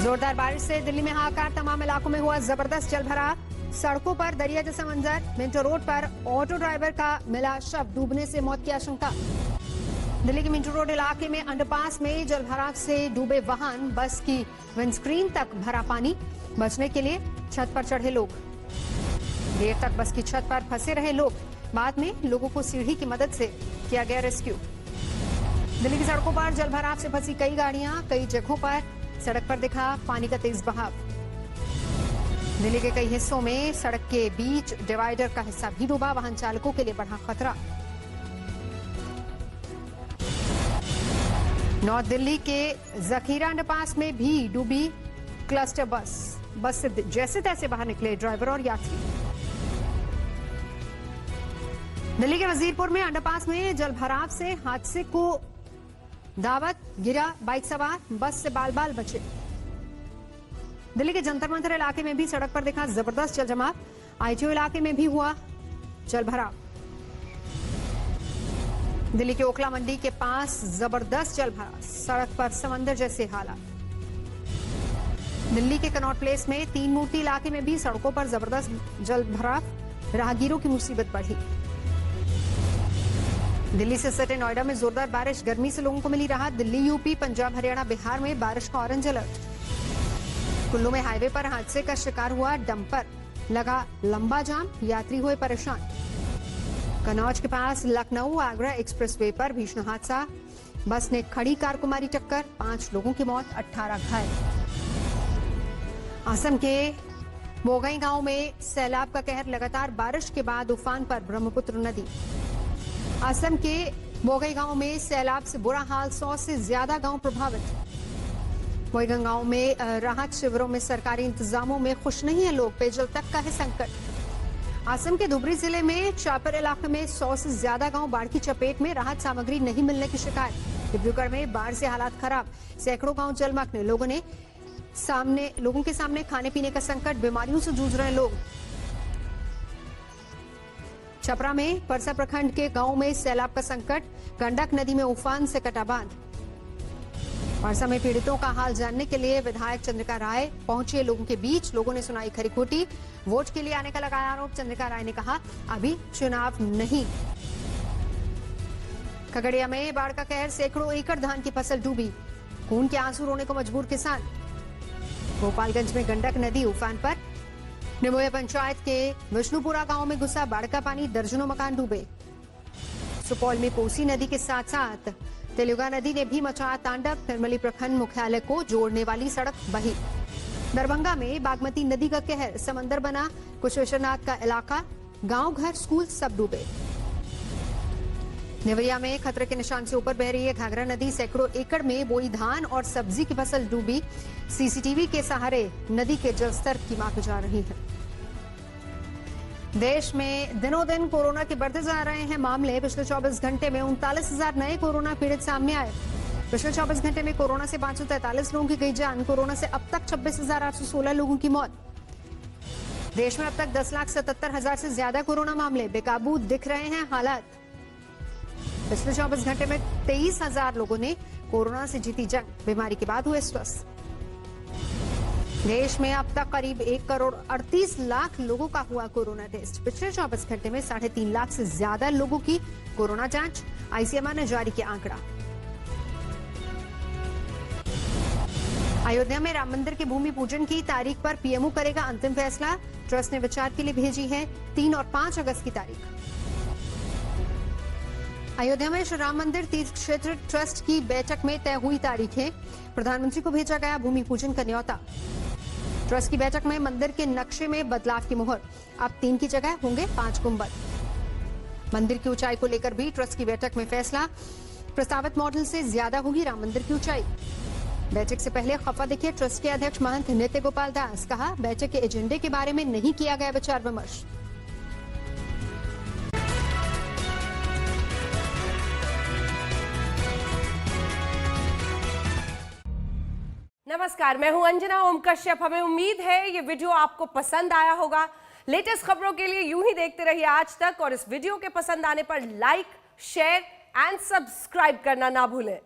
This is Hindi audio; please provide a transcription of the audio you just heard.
जोरदार बारिश से दिल्ली में हाहाकार, तमाम इलाकों में हुआ जबरदस्त जलभराव। सड़कों पर दरिया जैसा मंजर। मिंटो रोड पर ऑटो ड्राइवर का मिला शव, डूबने से मौत की आशंका। दिल्ली के मिंटो रोड इलाके में अंडरपास में जलभराव से डूबे वाहन, बस की विंडस्क्रीन तक भरा पानी। बचने के लिए छत पर चढ़े लोग। देर तक बस की छत पर फंसे रहे लोग, बाद में लोगों को सीढ़ी की मदद से किया गया रेस्क्यू। दिल्ली की सड़कों पर जलभराव से फंसी कई गाड़ियां, कई जगहों पर सड़क पर दिखा पानी का तेज बहाव। दिल्ली के कई हिस्सों में सड़क के बीच डिवाइडर का हिस्सा भी डूबा, वाहन चालकों के लिए बढ़ा खतरा। नॉर्थ दिल्ली के जखीरा अंडरपास में भी डूबी क्लस्टर बस से जैसे तैसे बाहर निकले ड्राइवर और यात्री। दिल्ली के वजीरपुर में अंडरपास में जलभराव से हादसे को दावत, गिरा बाइक सवार, बस से बाल बाल बचे। दिल्ली के जंतर मंतर इलाके में भी सड़क पर दिखा जबरदस्त जल जमाव। आईटीओ इलाके में भी हुआ जलभराव। दिल्ली के ओखला मंडी के पास जबरदस्त जलभराव, सड़क पर समंदर जैसे हालात। दिल्ली के कनॉट प्लेस में तीन मूर्ति इलाके में भी सड़कों पर जबरदस्त जलभराव, राहगीरों की मुसीबत बढ़ी। दिल्ली से सटे नोएडा में जोरदार बारिश, गर्मी से लोगों को मिली राहत। दिल्ली, यूपी, पंजाब, हरियाणा, बिहार में बारिश का ऑरेंज अलर्ट। कुल्लू में हाईवे पर हादसे का शिकार हुआ डंपर, लगा लंबा जाम, यात्री हुए परेशान। कन्नौज के पास लखनऊ आगरा एक्सप्रेसवे पर भीषण हादसा, बस ने खड़ी कार को मारी टक्कर, 5 लोगों की मौत, 18 घायल। असम के बोगई गांव में सैलाब का कहर, लगातार बारिश के बाद उफान पर ब्रह्मपुत्र नदी। असम के बोगई गांव में सैलाब से बुरा हाल, 100 से ज्यादा गांव प्रभावित। बोगई गांव में राहत शिविरों में सरकारी इंतजामों में खुश नहीं है लोग, पेयजल तक का है संकट। असम के धुबरी जिले में चापर इलाके में 100 से ज्यादा गांव बाढ़ की चपेट में, राहत सामग्री नहीं मिलने की शिकायत। डिब्रूगढ़ में बाढ़ से हालात खराब, सैकड़ों गांव जलमग्न, लोगों के सामने खाने पीने का संकट, बीमारियों से जूझ रहे लोग। छपरा में परसा प्रखंड के गांव में सैलाब का संकट, गंडक नदी में उफान से कटा बांध। परसा में पीड़ितों का हाल जानने के लिए विधायक चंद्रिका राय पहुंचे लोगों के बीच, लोगों ने सुनाई खरी खोटी, वोट के लिए आने का लगाया आरोप। चंद्रिका राय ने कहा, अभी चुनाव नहीं। खगड़िया में बाढ़ का कहर, सैकड़ों एकड़ धान की फसल डूबी, खून के आंसू रोने को मजबूर किसान। गोपालगंज में गंडक नदी उफान पर, निमोया पंचायत के विष्णुपुरा गांव में घुसा बाढ़ का पानी, दर्जनों मकान डूबे। सुपौल में कोसी नदी के साथ साथ तेलुगा नदी ने भी मचाया तांडव, निर्मली प्रखंड मुख्यालय को जोड़ने वाली सड़क बही। दरभंगा में बागमती नदी का कहर, समंदर बना कुशेश्वरनाथ का इलाका, गांव घर स्कूल सब डूबे। नेवरिया में खतरे के निशान से ऊपर बह रही है घाघरा नदी, सैकड़ों एकड़ में बोई धान और सब्जी की फसल डूबी। सीसीटीवी के सहारे नदी के जलस्तर की माप जा रही है। देश में दिनों दिन कोरोना के बढ़ते जा रहे हैं मामले। पिछले 24 घंटे में 39,000 नए कोरोना पीड़ित सामने आए। पिछले 24 घंटे में कोरोना से 543 लोगों की गई जान। कोरोना से अब तक 26,816 लोगों की मौत। देश में अब तक 10,77,000 से ज्यादा कोरोना मामले, बेकाबू दिख रहे हैं हालात। पिछले 24 घंटे में 23,000 लोगों ने कोरोना से जीती जंग, बीमारी के बाद हुए स्वस्थ। देश में अब तक करीब 1,38,00,000 लोगों का हुआ कोरोना टेस्ट। पिछले 24 घंटे में 3.5 लाख से ज्यादा लोगों की कोरोना जांच, आईसीएमआर ने जारी किया आंकड़ा। अयोध्या में राम मंदिर के भूमि पूजन की तारीख पर पीएमओ करेगा अंतिम फैसला। ट्रस्ट ने विचार के लिए भेजी है 3 और 5 अगस्त की तारीख। अयोध्या में श्री राम मंदिर तीर्थ क्षेत्र ट्रस्ट की बैठक में तय हुई तारीखें। प्रधानमंत्री को भेजा गया भूमि पूजन का न्योता। ट्रस्ट की बैठक में मंदिर के नक्शे में बदलाव की मुहर, अब 3 की जगह होंगे 5 गुंबद। मंदिर की ऊंचाई को लेकर भी ट्रस्ट की बैठक में फैसला। प्रस्तावित मॉडल से ज्यादा होगी राम मंदिर की ऊंचाई। बैठक से पहले खफा दिखे ट्रस्ट के अध्यक्ष महंत नित्य गोपाल दास, कहा बैठक के एजेंडे के बारे में नहीं किया गया विचार विमर्श। नमस्कार, मैं हूं अंजना ओम कश्यप। हमें उम्मीद है ये वीडियो आपको पसंद आया होगा। लेटेस्ट खबरों के लिए यूं ही देखते रहिए आज तक, और इस वीडियो के पसंद आने पर लाइक, शेयर एंड सब्सक्राइब करना ना भूलें।